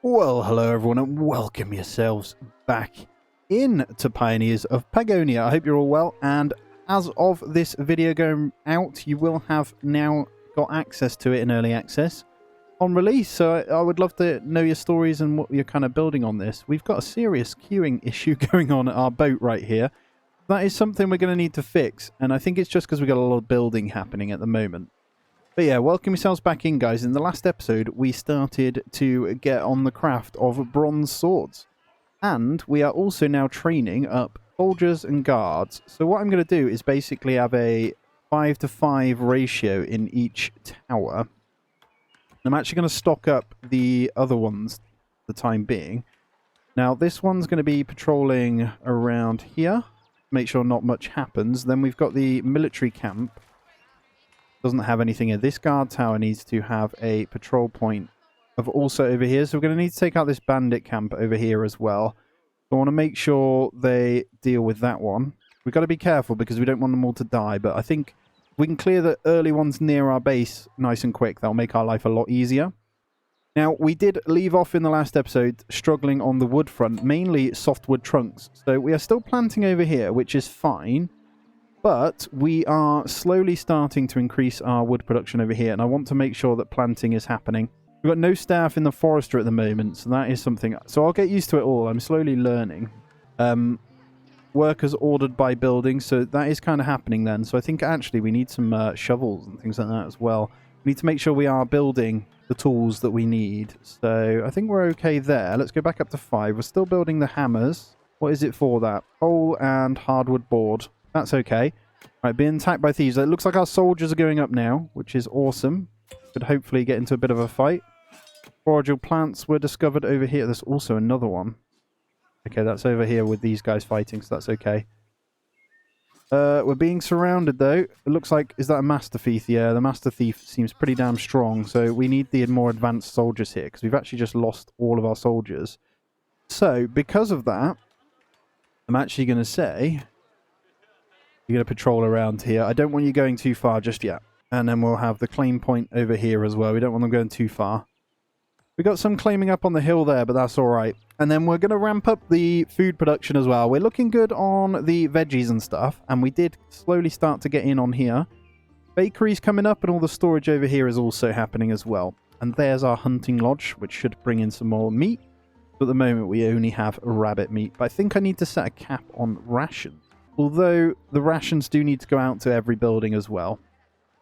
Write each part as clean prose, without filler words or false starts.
Well, hello everyone, and welcome yourselves back in to Pioneers of Pagonia. I hope you're all well, and as of this video going out, you will have now got access to it in early access on release. So I would love to know your stories and what you're kind of building on this. We've got a serious queuing issue going on at our boat right here. That is something we're going to need to fix, and I think it's just because we've got a lot of building happening at the moment. But yeah, welcome yourselves back in, guys. In the last episode, we started to get on the craft of bronze swords. And we are also now training up soldiers and guards. So what I'm going to do is basically have a 5-to-5 ratio in each tower. I'm actually going to stock up the other ones for the time being. Now, this one's going to be patrolling around here. Make sure not much happens. Then we've got the military camp. Doesn't have anything here. This guard tower needs to have a patrol point of also over here. So we're going to need to take out this bandit camp over here as well. So I want to make sure they deal with that one. We've got to be careful because we don't want them all to die. But I think if we can clear the early ones near our base nice and quick, that'll make our life a lot easier. Now, we did leave off in the last episode struggling on the wood front, mainly softwood trunks. So we are still planting over here, which is fine. But we are slowly starting to increase our wood production over here, and I want to make sure that planting is happening. We've got no staff in the forester at the moment, so that is something. So I'll get used to it all. I'm slowly learning. Workers ordered by building, so that is kind of happening then. So I think actually we need some shovels and things like that as well. We need to make sure we are building the tools that we need. So I think we're okay there. Let's go back up to 5. We're still building the hammers. What is it for that? Pole and hardwood board. That's okay. Right, being attacked by thieves. It looks like our soldiers are going up now, which is awesome. Could hopefully get into a bit of a fight. Forageal plants were discovered over here. There's also another one. Okay, that's over here with these guys fighting, so that's okay. We're being surrounded, though. It looks like... Is that a master thief? Yeah, the master thief seems pretty damn strong, so we need the more advanced soldiers here, because we've actually just lost all of our soldiers. So, because of that, I'm actually going to say... You're going to patrol around here. I don't want you going too far just yet. And then we'll have the claim point over here as well. We don't want them going too far. We got some claiming up on the hill there, but that's all right. And then we're going to ramp up the food production as well. We're looking good on the veggies and stuff. And we did slowly start to get in on here. Bakery's coming up and all the storage over here is also happening as well. And there's our hunting lodge, which should bring in some more meat. But at the moment, we only have rabbit meat. But I think I need to set a cap on rations. Although the rations do need to go out to every building as well.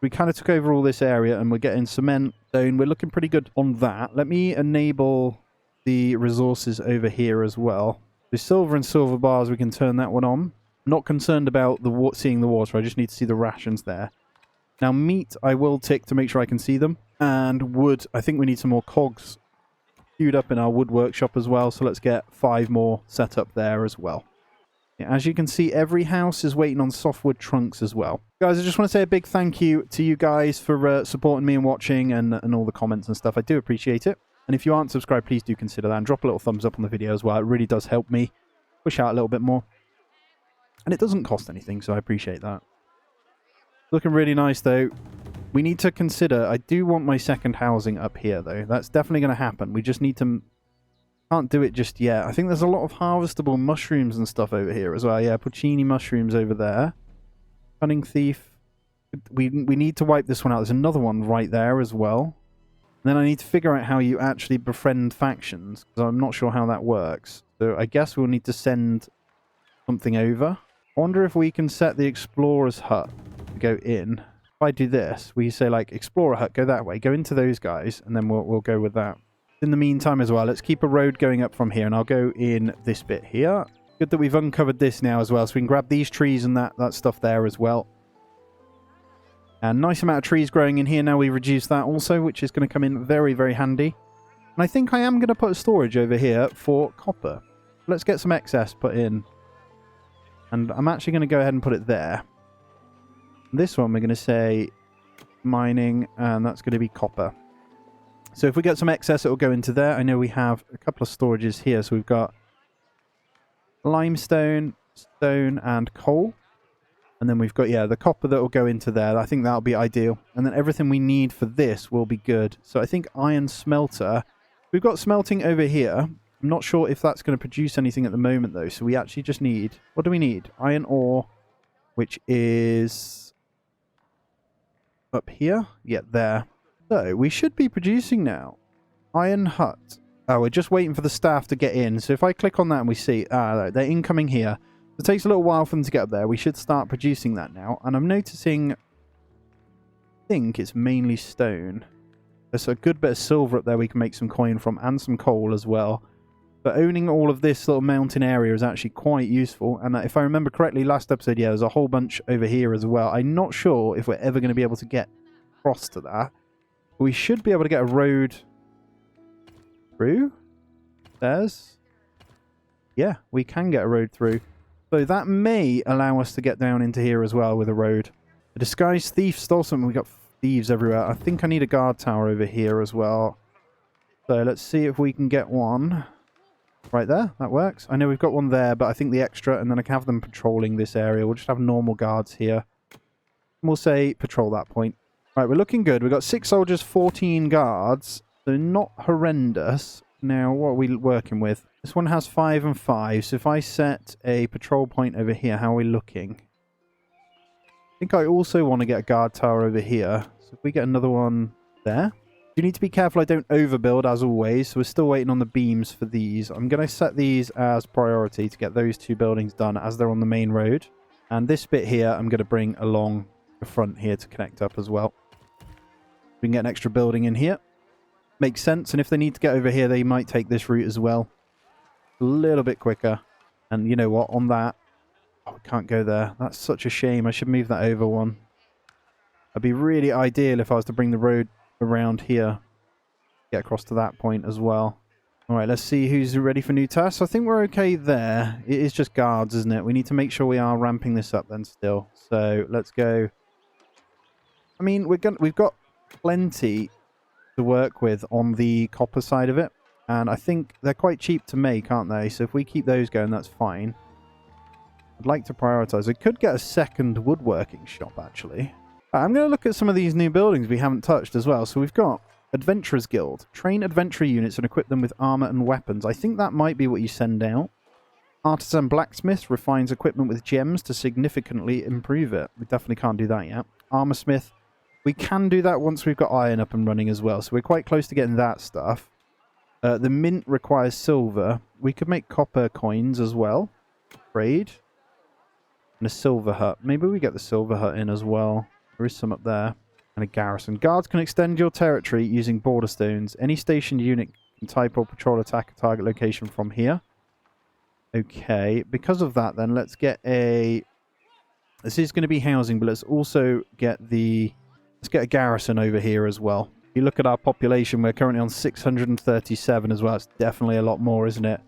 We kind of took over all this area and we're getting cement, stone. We're looking pretty good on that. Let me enable the resources over here as well. The silver and silver bars, we can turn that one on. I'm not concerned about the seeing the water. I just need to see the rations there. Now meat, I will tick to make sure I can see them. And wood, I think we need some more cogs queued up in our wood workshop as well. So let's get 5 more set up there as well. As you can see, every house is waiting on softwood trunks as well. Guys, I just want to say a big thank you to you guys for supporting me and watching and all the comments and stuff. I do appreciate it. And if you aren't subscribed, please do consider that. And drop a little thumbs up on the video as well. It really does help me push out a little bit more. And it doesn't cost anything, so I appreciate that. Looking really nice, though. We need to consider... I do want my second housing up here, though. That's definitely going to happen. We just need to... Can't do it just yet. I think there's a lot of harvestable mushrooms and stuff over here as well. Yeah, porcini mushrooms over there. Cunning thief. We need to wipe this one out. There's another one right there as well. And then I need to figure out how you actually befriend factions, because I'm not sure how that works. So I guess we'll need to send something over. I wonder if we can set the explorer's hut to go in. If I do this, we say like explorer hut, go that way, go into those guys, and then we'll go with that. In the meantime as well, let's keep a road going up from here, and I'll go in this bit here. Good that we've uncovered this now as well, so we can grab these trees and that stuff there as well. And nice amount of trees growing in here now. We reduce that also, which is going to come in very, very handy. And I think I am going to put storage over here for copper. Let's get some excess put in. And I'm actually going to go ahead and put it there. This one we're going to say mining, and that's going to be copper. So if we get some excess, it will go into there. I know we have a couple of storages here. So we've got limestone, stone, and coal. And then we've got, yeah, the copper that will go into there. I think that'll be ideal. And then everything we need for this will be good. So I think iron smelter We've got smelting over here. I'm not sure if that's going to produce anything at the moment, though. So we actually just need... What do we need? Iron ore, which is up here. Yeah, there. So we should be producing now. Iron hut. Oh, we're just waiting for the staff to get in. So if I click on that and we see... they're incoming here. It takes a little while for them to get up there. We should start producing that now. And I'm noticing... I think it's mainly stone. There's a good bit of silver up there we can make some coin from, and some coal as well. But owning all of this little mountain area is actually quite useful. And if I remember correctly, last episode, yeah, there's a whole bunch over here as well. I'm not sure if we're ever going to be able to get across to that. But we should be able to get a road through. There's... Yeah, we can get a road through. So that may allow us to get down into here as well with a road. A disguised thief stole something. We got thieves everywhere. I think I need a guard tower over here as well. So let's see if we can get one. Right there. That works. I know we've got one there, but I think the extra, and then I can have them patrolling this area. We'll just have normal guards here. And we'll say patrol that point. Right, we're looking good. We've got 6 soldiers, 14 guards. So not horrendous. Now, what are we working with? This one has 5 and 5. So if I set a patrol point over here, how are we looking? I think I also want to get a guard tower over here. So if we get another one there. You need to be careful I don't overbuild, as always. So we're still waiting on the beams for these. I'm going to set these as priority to get those 2 buildings done as they're on the main road. And this bit here, I'm going to bring along the front here to connect up as well. We can get an extra building in here. Makes sense. And if they need to get over here, they might take this route as well. A little bit quicker. And you know what? On that... Oh, we can't go there. That's such a shame. I should move that over one. It'd be really ideal if I was to bring the road around here. Get across to that point as well. Alright, let's see who's ready for new tasks. I think we're okay there. It is just guards, isn't it? We need to make sure we are ramping this up then still. So, let's go. I mean, we've got plenty to work with on the copper side of it. And I think they're quite cheap to make, aren't they? So if we keep those going, that's fine. I'd like to prioritize. I could get a second woodworking shop, actually. I'm going to look at some of these new buildings we haven't touched as well. So we've got Adventurers Guild. Train adventurer units and equip them with armor and weapons. I think that might be what you send out. Artisan Blacksmith refines equipment with gems to significantly improve it. We definitely can't do that yet. Armor Smith. We can do that once we've got iron up and running as well. So we're quite close to getting that stuff. The mint requires silver. We could make copper coins as well. Trade. And a silver hut. Maybe we get the silver hut in as well. There is some up there. And a garrison. Guards can extend your territory using border stones. Any stationed unit can type or patrol attack a target location from here. Okay. Because of that then, let's get a... This is going to be housing, but let's also get the... Let's get a garrison over here as well. If you look at our population, we're currently on 637 as well. It's definitely a lot more, isn't it?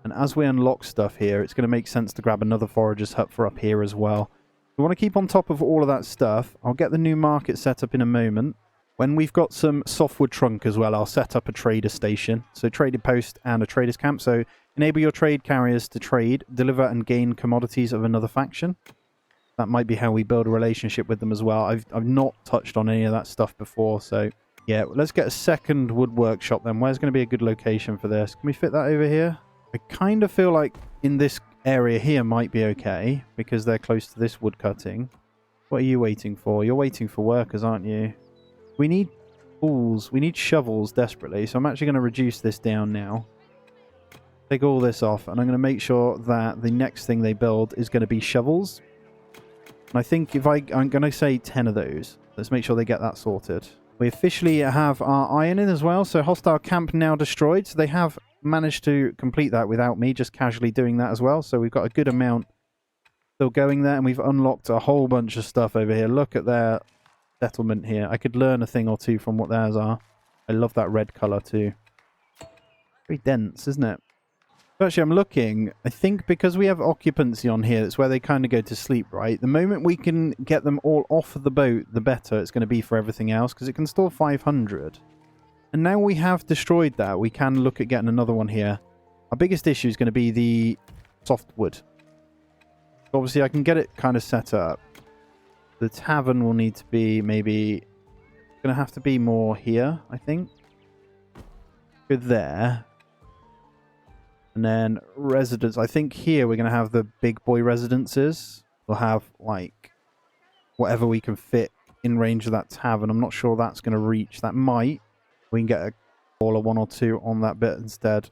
And as we unlock stuff here, it's going to make sense to grab another forager's hut for up here as well. We want to keep on top of all of that stuff. I'll get the new market set up in a moment. When we've got some softwood trunk as well, I'll set up a trader station. So trading post and a trader's camp. So enable your trade carriers to trade, deliver and gain commodities of another faction. That might be how we build a relationship with them as well. I've not touched on any of that stuff before. So yeah, let's get a second wood workshop then. Where's going to be a good location for this? Can we fit that over here? I kind of feel like in this area here might be okay because they're close to this wood cutting. What are you waiting for? You're waiting for workers, aren't you? We need tools. We need shovels desperately. So I'm actually going to reduce this down now. Take all this off and I'm going to make sure that the next thing they build is going to be shovels. And I think if I'm going to say 10 of those. Let's make sure they get that sorted. We officially have our iron in as well. So hostile camp now destroyed. So they have managed to complete that without me just casually doing that as well. So we've got a good amount still going there. And we've unlocked a whole bunch of stuff over here. Look at their settlement here. I could learn a thing or two from what theirs are. I love that red colour too. Very dense, isn't it? Actually, I'm looking. I think because we have occupancy on here, that's where they kind of go to sleep, right? The moment we can get them all off of the boat, the better it's going to be for everything else, because it can store 500. And now we have destroyed that, we can look at getting another one here. Our biggest issue is going to be the softwood. Obviously, I can get it kind of set up. The tavern will need to be maybe... going to have to be more here, I think. Go there. And then residence. I think here we're going to have the big boy residences. We'll have, like, whatever we can fit in range of that tavern. I'm not sure that's going to reach. That might. We can get a or 1 or 2 on that bit instead.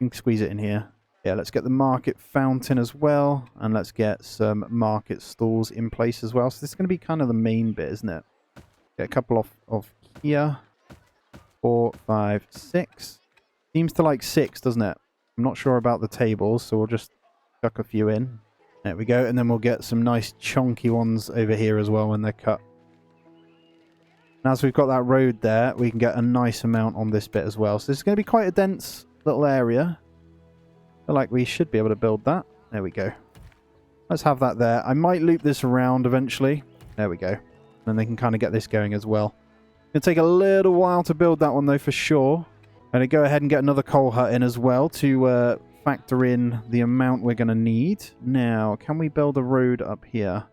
You can squeeze it in here. Yeah, let's get the market fountain as well. And let's get some market stalls in place as well. So this is going to be kind of the main bit, isn't it? Get a couple of here. 4, 5, 6. Seems to like 6, doesn't it? I'm not sure about the tables, so we'll just chuck a few in. There we go. And then we'll get some nice chunky ones over here as well when they're cut. And as we've got that road there, we can get a nice amount on this bit as well. So this is going to be quite a dense little area. I feel like we should be able to build that. There we go. Let's have that there. I might loop this around eventually. There we go. And they can kind of get this going as well. It'll take a little while to build that one though, for sure. And I go ahead and get another coal hut in as well to factor in the amount we're going to need. Now, can we build a road up here?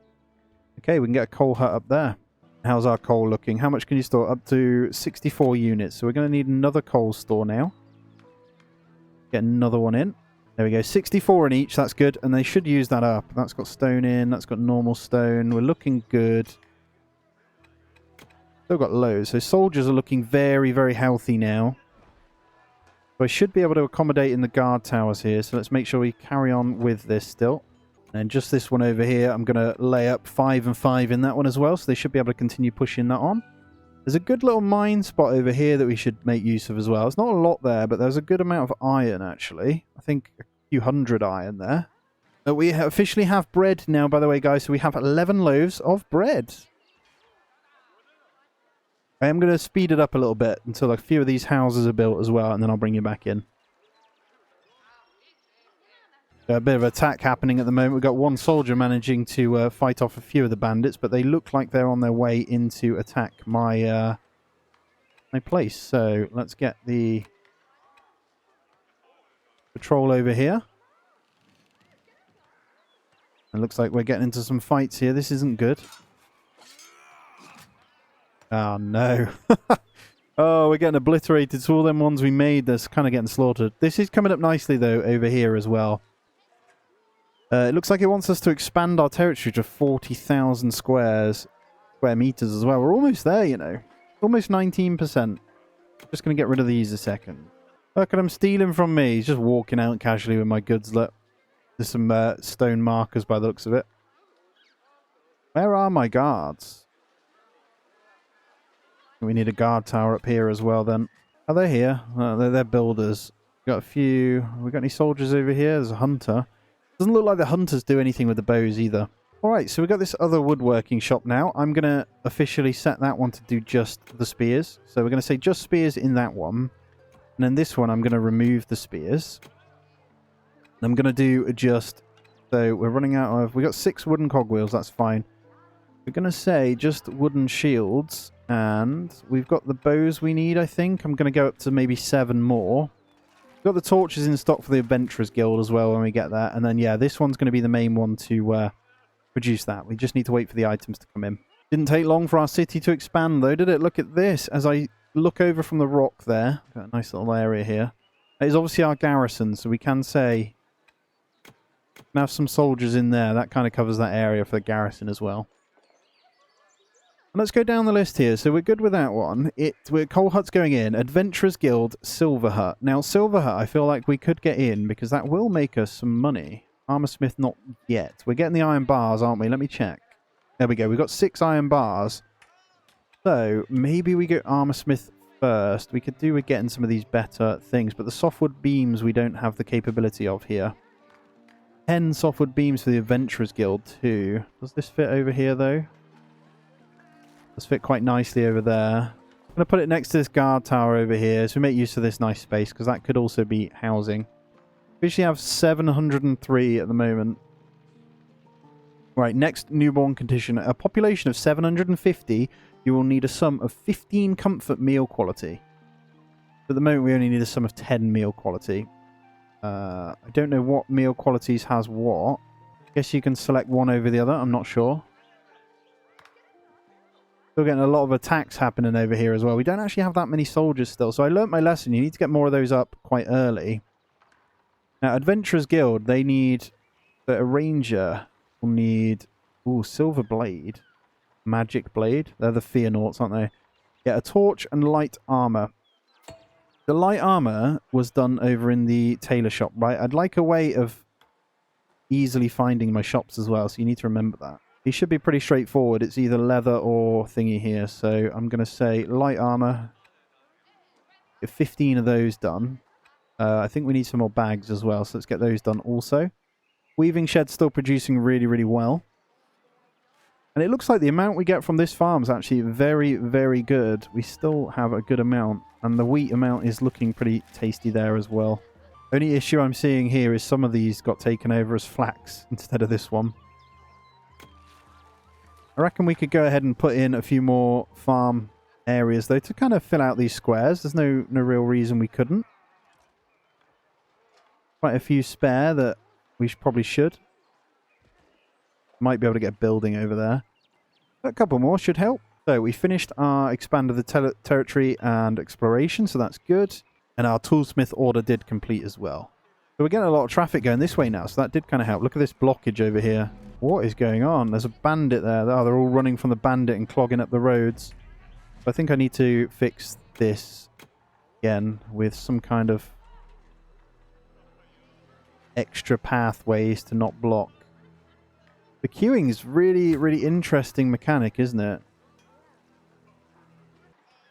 Okay, we can get a coal hut up there. How's our coal looking? How much can you store? Up to 64 units. So we're going to need another coal store now. Get another one in. There we go. 64 in each. That's good. And they should use that up. That's got stone in. That's got normal stone. We're looking good. Still got loads. So soldiers are looking very, very healthy now. So I should be able to accommodate in the guard towers here. So let's make sure we carry on with this still. And just this one over here, I'm going to lay up 5 and 5 in that one as well. So they should be able to continue pushing that on. There's a good little mine spot over here that we should make use of as well. It's not a lot there, but there's a good amount of iron, actually. I think a few hundred iron there. But we officially have bread now, by the way, guys. So we have 11 loaves of bread. I am going to speed it up a little bit until a few of these houses are built as well, and then I'll bring you back in. A bit of attack happening at the moment. We've got one soldier managing to fight off a few of the bandits, but they look like they're on their way in to attack my my place. So let's get the patrol over here. It looks like we're getting into some fights here. This isn't good. Oh, no. Oh, we're getting obliterated. So all them ones we made, they're kind of getting slaughtered. This is coming up nicely, though, over here as well. It looks like it wants us to expand our territory to 40,000 square meters as well. We're almost there, you know. Almost 19%. Just going to get rid of these a second. Look at him stealing from me. He's just walking out casually with my goods. Look. There's some stone markers by the looks of it. Where are my guards? We need a guard tower up here as well then. Are they here? They're builders. Got a few. We got any soldiers over here? There's a hunter. Doesn't look like the hunters do anything with the bows either. Alright, so we've got this other woodworking shop now. I'm going to officially set that one to do just the spears. So we're going to say just spears in that one. And then this one I'm going to remove the spears. I'm going to do just... So we're running out of... We've got 6 wooden cogwheels, that's fine. We're going to say just wooden shields. And we've got the bows we need, I think. I'm going to go up to maybe 7 more. We've got the torches in stock for the Adventurers Guild as well when we get that. And then, yeah, this one's going to be the main one to produce that. We just need to wait for the items to come in. Didn't take long for our city to expand, though, did it? Look at this. As I look over from the rock there, got a nice little area here. That is obviously our garrison, so we can say... We can have some soldiers in there. That kind of covers that area for the garrison as well. Let's go down the list here. So we're good with that one. Coal Hut's going in. Adventurers Guild, Silver Hut. Now, Silver Hut, I feel like we could get in because that will make us some money. Armorsmith, not yet. We're getting the iron bars, aren't we? Let me check. There we go. We've got 6 iron bars. So maybe we go Armorsmith first. We could do with getting some of these better things. But the softwood beams we don't have the capability of here. 10 softwood beams for the Adventurers Guild too. Does this fit over here though? Does fit quite nicely over there. I'm going to put it next to this guard tower over here so we make use of this nice space because that could also be housing. We actually have 703 at the moment. Right, next newborn condition. A population of 750, you will need a sum of 15 comfort meal quality. At the moment we only need a sum of 10 meal quality. I don't know what meal qualities has what. Guess you can select one over the other, I'm not sure. Still getting a lot of attacks happening over here as well. We don't actually have that many soldiers still. So I learnt my lesson. You need to get more of those up quite early. Now, Adventurers Guild, they need... a ranger will need... Ooh, Silver Blade. Magic Blade. They're the Fearnaughts, aren't they? Yeah, a torch and light armor. The light armor was done over in the tailor shop, right? I'd like a way of easily finding my shops as well, so you need to remember that. These should be pretty straightforward. It's either leather or thingy here, so I'm going to say light armor. Get 15 of those done. I think we need some more bags as well, so let's get those done also. Weaving Shed's still producing really, really well. And it looks like the amount we get from this farm is actually very, very good. We still have a good amount. And the wheat amount is looking pretty tasty there as well. Only issue I'm seeing here is some of these got taken over as flax instead of this one. I reckon we could go ahead and put in a few more farm areas, though, to kind of fill out these squares. There's no real reason we couldn't. Quite a few spare that we probably should. Might be able to get a building over there. But a couple more should help. So we finished our expand of the territory and exploration, so that's good. And our toolsmith order did complete as well. So we're getting a lot of traffic going this way now, so that did kind of help. Look at this blockage over here. What is going on? There's a bandit there. Oh, they're all running from the bandit and clogging up the roads. So I think I need to fix this again with some kind of extra pathways to not block. The queuing is really, really interesting mechanic, isn't it?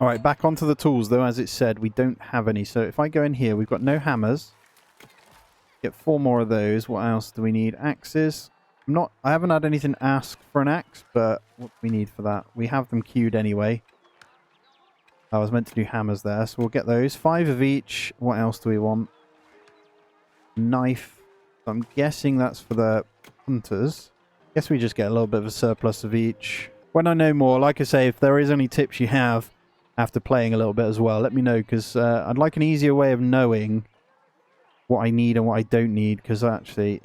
Alright, back onto the tools, though. As it said, we don't have any. So if I go in here, we've got no hammers. Get 4 more of those. What else do we need? Axes. I haven't had anything ask for an axe, but what do we need for that? We have them queued anyway. I was meant to do hammers there, so we'll get those. 5 of each. What else do we want? Knife. So I'm guessing that's for the hunters. Guess we just get a little bit of a surplus of each. When I know more, like I say, if there is any tips you have after playing a little bit as well, let me know, because I'd like an easier way of knowing what I need and what I don't need, because actually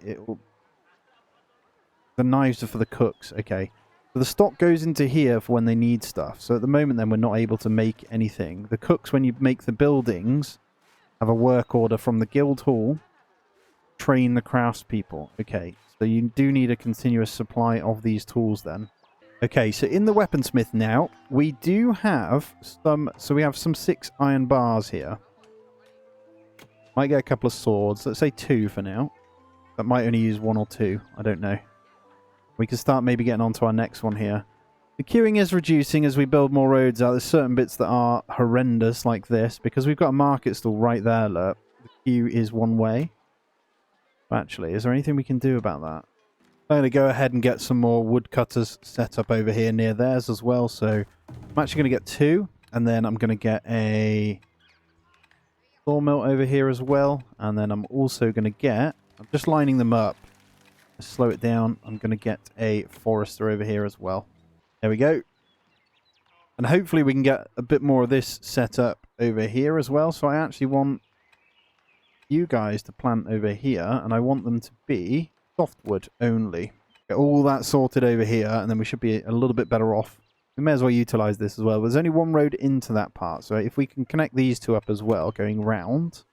the knives are for the cooks. Okay, so the stock goes into here for when they need stuff. So at the moment then we're not able to make anything. The cooks, when you make the buildings, have a work order from the guild hall. Train the craftspeople. Okay, so you do need a continuous supply of these tools then. Okay, so in the weaponsmith now, we do have some... So we have some 6 iron bars here. Might get a couple of swords. Let's say 2 for now. That might only use 1 or 2. I don't know. We can start maybe getting on to our next one here. The queuing is reducing as we build more roads out. There's certain bits that are horrendous like this, because we've got a market stall right there, look. The queue is one way. Actually, is there anything we can do about that? I'm going to go ahead and get some more woodcutters set up over here near theirs as well. So I'm actually going to get 2, and then I'm going to get a sawmill over here as well. And then I'm also going to get... I'm just lining them up. Slow it down. I'm going to get a forester over here as well. There we go. And hopefully we can get a bit more of this set up over here as well. So I actually want you guys to plant over here, and I want them to be softwood only. Get all that sorted over here, and then we should be a little bit better off. We may as well utilize this as well. There's only one road into that part, so if we can connect these 2 up as well, going round.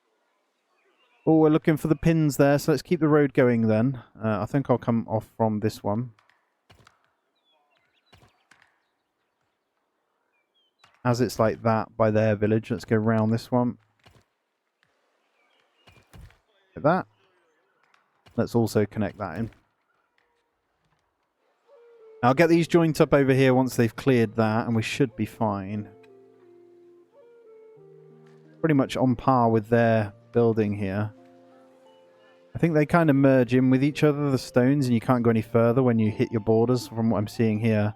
Oh, we're looking for the pins there, so let's keep the road going then. I think I'll come off from this one. As it's like that by their village, let's go round this one. Like that. Let's also connect that in. I'll get these joints up over here once they've cleared that, and we should be fine. Pretty much on par with their building here. I think they kind of merge in with each other, the stones, and you can't go any further when you hit your borders from what I'm seeing here.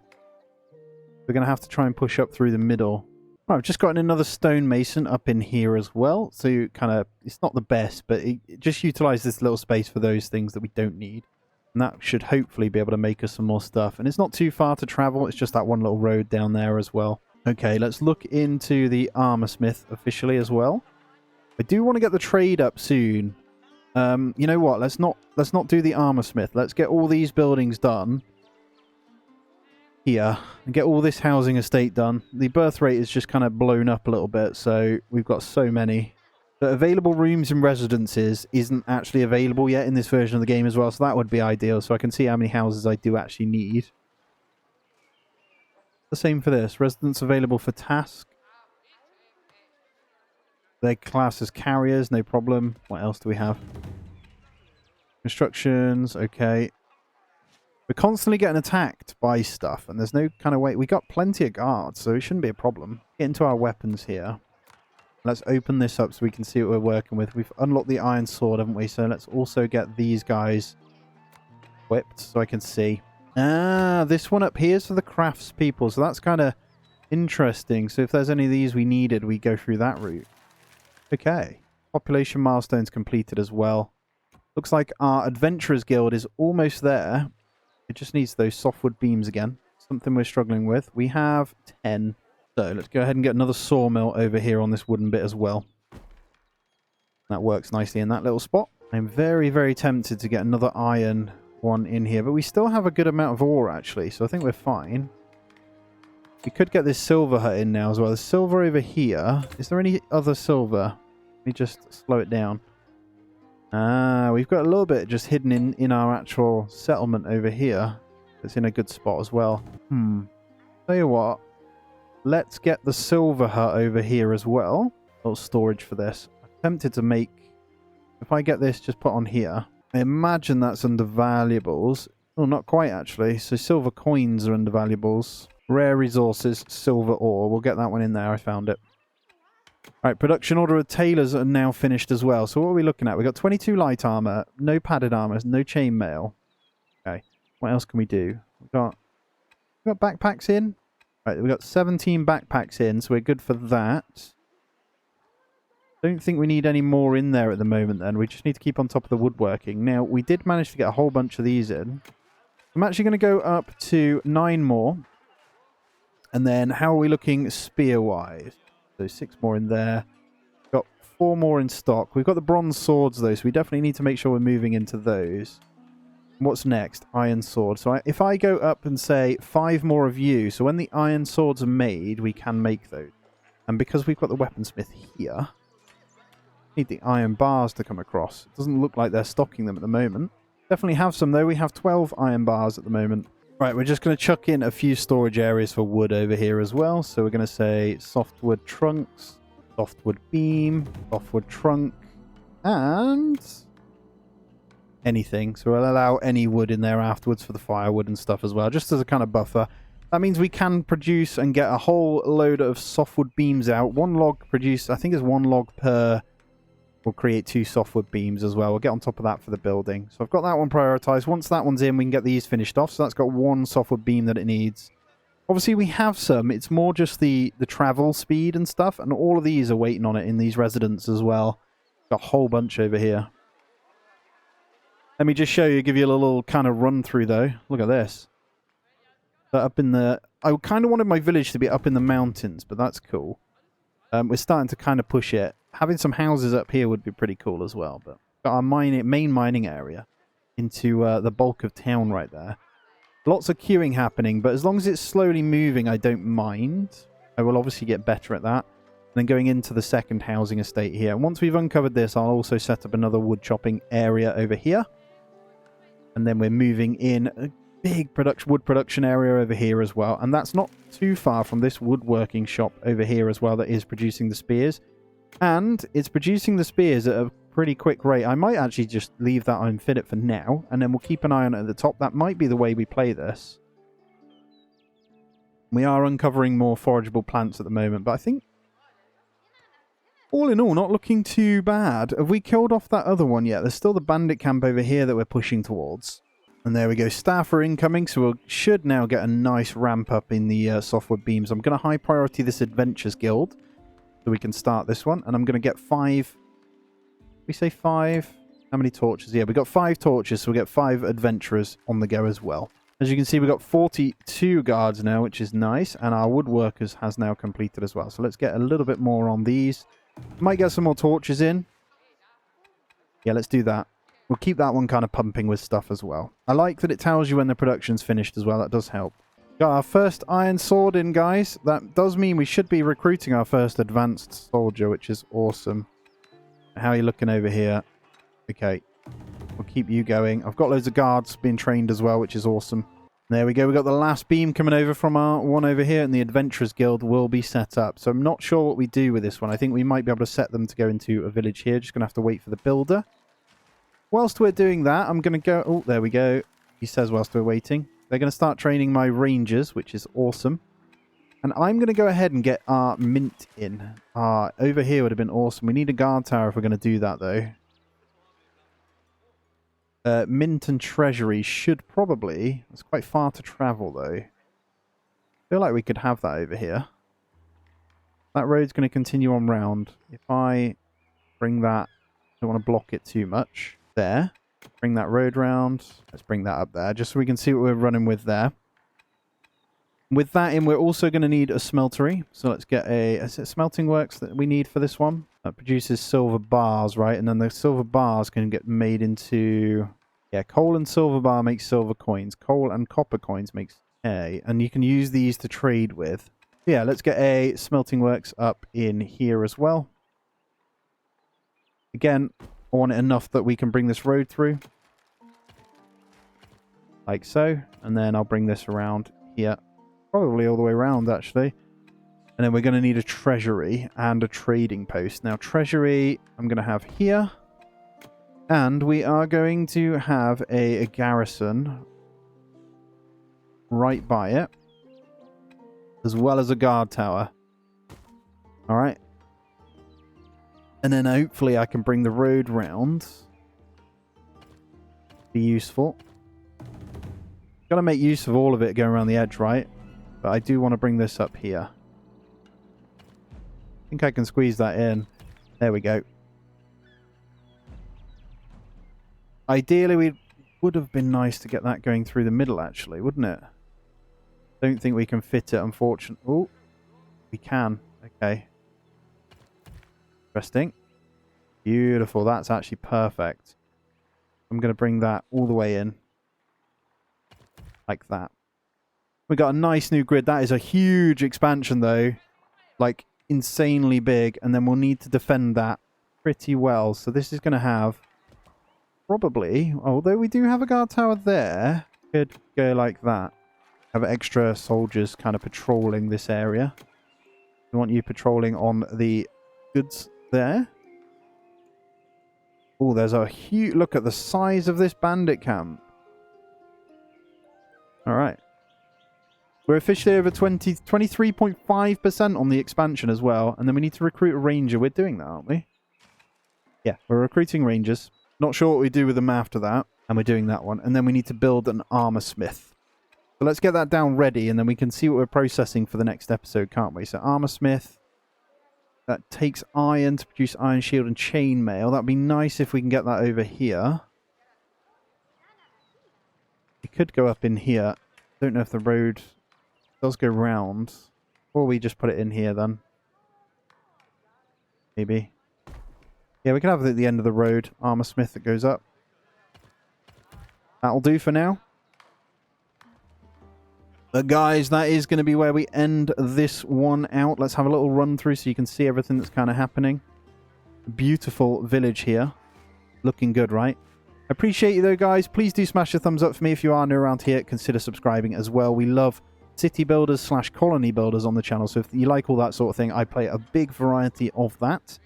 We're going to have to try and push up through the middle. Right, I've just gotten another stonemason up in here as well. So you kind of, it's not the best, but it just utilize this little space for those things that we don't need. And that should hopefully be able to make us some more stuff. And it's not too far to travel. It's just that one little road down there as well. Okay, let's look into the armorsmith officially as well. I do want to get the trade up soon. You know what? Let's not do the armorsmith. Let's get all these buildings done. here and get all this housing estate done. The birth rate is just kind of blown up a little bit, so we've got so many. The available rooms and residences isn't actually available yet in this version of the game as well, so that would be ideal, so I can see how many houses I do actually need. The same for this. Residents available for task. They're classed as carriers, no problem. What else do we have? Constructions, okay. We're constantly getting attacked by stuff, and there's no kind of way. We got plenty of guards, so it shouldn't be a problem. Get into our weapons here. Let's open this up so we can see what we're working with. We've unlocked the iron sword, haven't we? So let's also get these guys equipped so I can see. Ah, this one up here is for the crafts people, so that's kind of interesting. So if there's any of these we needed, we go through that route. Okay. Population milestones completed as well. Looks like our Adventurers Guild is almost there. It just needs those softwood beams again. Something we're struggling with. We have 10. So let's go ahead and get another sawmill over here on this wooden bit as well. That works nicely in that little spot. I'm very, very tempted to get another iron one in here, but we still have a good amount of ore actually, so I think we're fine. We could get this silver hut in now as well. There's silver over here. Is there any other silver? Let me just slow it down. Ah, we've got a little bit just hidden in our actual settlement over here. It's in a good spot as well. Tell you what. Let's get the silver hut over here as well. A little storage for this. I'm tempted to make... If I get this just put on here. I imagine that's under valuables. Oh, not quite actually. So silver coins are under valuables. Rare resources, silver ore. We'll get that one in there. I found it. Alright, production order of tailors are now finished as well. So what are we looking at? We've got 22 light armor, no padded armor, no chainmail. Okay. What else can we do? We've got backpacks in. Right, we've got 17 backpacks in, so we're good for that. Don't think we need any more in there at the moment then. We just need to keep on top of the woodworking. Now, we did manage to get a whole bunch of these in. I'm actually going to go up to 9 more. And then, how are we looking spear-wise? So 6 more in there. Got 4 more in stock. We've got the bronze swords though, so we definitely need to make sure we're moving into those. What's next? Iron sword. So if I go up and say 5 more of you, so when the iron swords are made, we can make those. And because we've got the weaponsmith here, need the iron bars to come across. It doesn't look like they're stocking them at the moment. Definitely have some though. We have 12 iron bars at the moment. Right, we're just going to chuck in a few storage areas for wood over here as well. So we're going to say softwood trunks, softwood beam, softwood trunk, and anything. So we'll allow any wood in there afterwards for the firewood and stuff as well, just as a kind of buffer. That means we can produce and get a whole load of softwood beams out. One log produced, I think it's 1 log per... We'll create 2 softwood beams as well. We'll get on top of that for the building. So I've got that one prioritized. Once that one's in, we can get these finished off. So that's got 1 softwood beam that it needs. Obviously, we have some. It's more just the travel speed and stuff. And all of these are waiting on it in these residents as well. Got a whole bunch over here. Let me just show you, give you a little kind of run through though. Look at this. Up in the... I kind of wanted my village to be up in the mountains, but that's cool. We're starting to kind of push it. Having some houses up here would be pretty cool as well. But got our main mining area into the bulk of town right there. Lots of queuing happening, but as long as it's slowly moving, I don't mind. I will obviously get better at that. And then going into the second housing estate here. And once we've uncovered this, I'll also set up another wood chopping area over here. And then we're moving in a big wood production area over here as well. And that's not too far from this woodworking shop over here as well that is producing the spears. And it's producing the spears at a pretty quick rate. I might actually just leave that unfit for now, and then we'll keep an eye on it at the top. That might be the way we play this. We are uncovering more forageable plants at the moment, but I think all in all, not looking too bad. Have we killed off that other one yet? There's still the bandit camp over here that we're pushing towards. And there we go. Staff are incoming, so we should now get a nice ramp up in the softwood beams. I'm going to high priority this Adventurers Guild. So we can start this one. And I'm going to get 5... We say 5? How many torches? Yeah, we got 5 torches, so we get 5 adventurers on the go as well. As you can see, we've got 42 guards now, which is nice. And our woodworkers has now completed as well. So let's get a little bit more on these. Might get some more torches in. Yeah, let's do that. We'll keep that one kind of pumping with stuff as well. I like that it tells you when the production's finished as well. That does help. Got our first iron sword in, guys. That does mean we should be recruiting our first advanced soldier, which is awesome. How are you looking over here? Okay. We'll keep you going. I've got loads of guards being trained as well, which is awesome. There we go. We've got the last beam coming over from our one over here, and the Adventurers Guild will be set up. So I'm not sure what we do with this one. I think we might be able to set them to go into a village here. Just going to have to wait for the builder. Whilst we're doing that, I'm going to go... Oh, there we go. He says whilst we're waiting. They're going to start training my rangers, which is awesome. And I'm going to go ahead and get our mint in. Over here would have been awesome. We need a guard tower if we're going to do that, though. Mint and treasury should probably... It's quite far to travel, though. I feel like we could have that over here. That road's going to continue on round. If I bring that... I don't want to block it too much. There. Bring that road round. Let's bring that up there, just so we can see what we're running with there. With that in, we're also going to need a smeltery. So let's get a... Is it smelting works that we need for this one? That produces silver bars, right? And then the silver bars can get made into... Yeah, coal and silver bar makes silver coins. Coal and copper coins makes A. And you can use these to trade with. Yeah, let's get a smelting works up in here as well. Again, I want it enough that we can bring this road through. Like so. And then I'll bring this around here. Probably all the way around, actually. And then we're going to need a treasury and a trading post. Now, treasury I'm going to have here. And we are going to have a garrison right by it. As well as a guard tower. Alright. And then hopefully I can bring the road round. Be useful. Got to make use of all of it going around the edge, right? But I do want to bring this up here. I think I can squeeze that in. There we go. Ideally, it would have been nice to get that going through the middle, actually, wouldn't it? Don't think we can fit it, unfortunately. Oh, we can. Okay. Interesting. Beautiful. That's actually perfect. I'm going to bring that all the way in. Like that. We got a nice new grid. That is a huge expansion, though. Like, insanely big. And then we'll need to defend that pretty well. So this is going to have... Probably, although we do have a guard tower there, could go like that. Have extra soldiers kind of patrolling this area. We want you patrolling on the goods there. Oh, there's a huge... Look at the size of this bandit camp. Alright. We're officially over 23.5% on the expansion as well. And then we need to recruit a ranger. We're doing that, aren't we? Yeah, we're recruiting rangers. Not sure what we do with them after that. And we're doing that one. And then we need to build an armor smith. So let's get that down ready. And then we can see what we're processing for the next episode, can't we? So armor smith. That takes iron to produce iron shield and chainmail. That'd be nice if we can get that over here. We could go up in here. Don't know if the road does go round. Or we just put it in here then. Maybe. Yeah, we can have it at the end of the road. Armor smith that goes up. That'll do for now. But guys, that is going to be where we end this one out. Let's have a little run through so you can see everything that's kind of happening. Beautiful village here. Looking good, right? Appreciate you though, guys. Please do smash a thumbs up for me. If you are new around here, consider subscribing as well. We love city builders / colony builders on the channel. So if you like all that sort of thing, I play a big variety of that.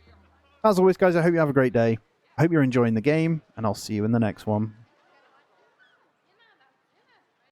As always, guys, I hope you have a great day. I hope you're enjoying the game, and I'll see you in the next one.